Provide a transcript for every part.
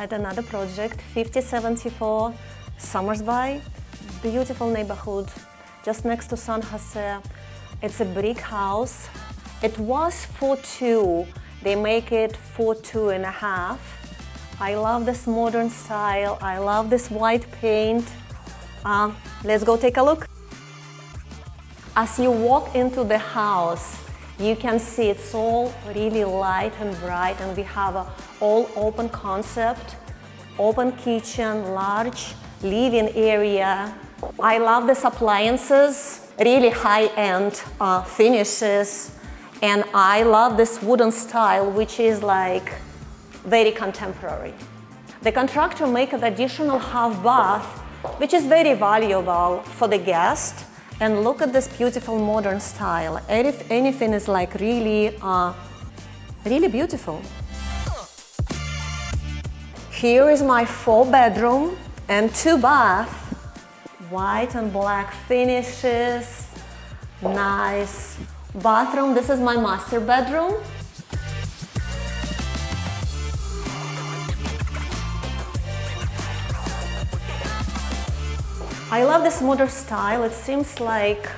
at another project, 5074 Somersby, beautiful neighborhood just next to San Jose. It's a brick house. It was 4.2. They make it 4.2.5. I love this modern style. I love this white paint. Let's go take a look. As you walk into the house, you can see it's all really light and bright, and we have a all open concept, open kitchen, large living area. I love these appliances, really high-end finishes, and I love this wooden style, which is like very contemporary. The contractor make an additional half bath, which is very valuable for the guest. And look at this beautiful modern style. Anything is like really, really beautiful. Here is my 4-bedroom and 2-bath. White and black finishes, nice bathroom. This is my master bedroom. I love this modern style. It seems like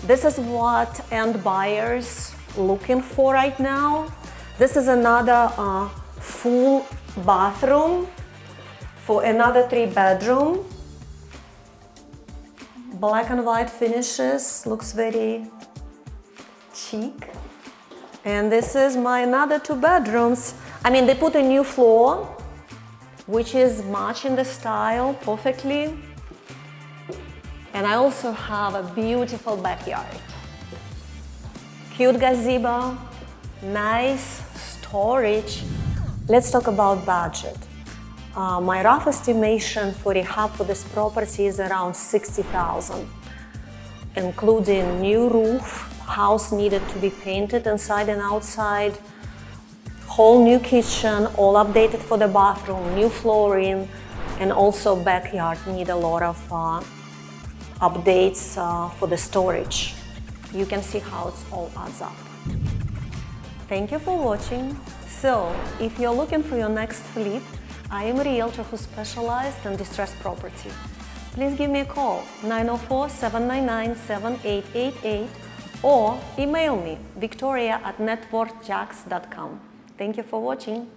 this is what end buyers looking for right now. This is another full bathroom for another 3-bedroom. Black and white finishes, looks very chic. And this is my another 2 bedrooms. I mean, they put a new floor, which is matching the style perfectly. And I also have a beautiful backyard. Cute gazebo, nice storage. Let's talk about budget. My rough estimation for rehab for this property is around $60,000, including new roof, house needed to be painted inside and outside, whole new kitchen, all updated for the bathroom, new flooring, and also backyard need a lot of updates for the storage. You can see how it's all adds up. Thank you for watching. So, if you're looking for your next flip, I am a realtor who specialized in distressed property. Please give me a call, 904-799-7888, or email me, victoria@networthjacks.com. Thank you for watching.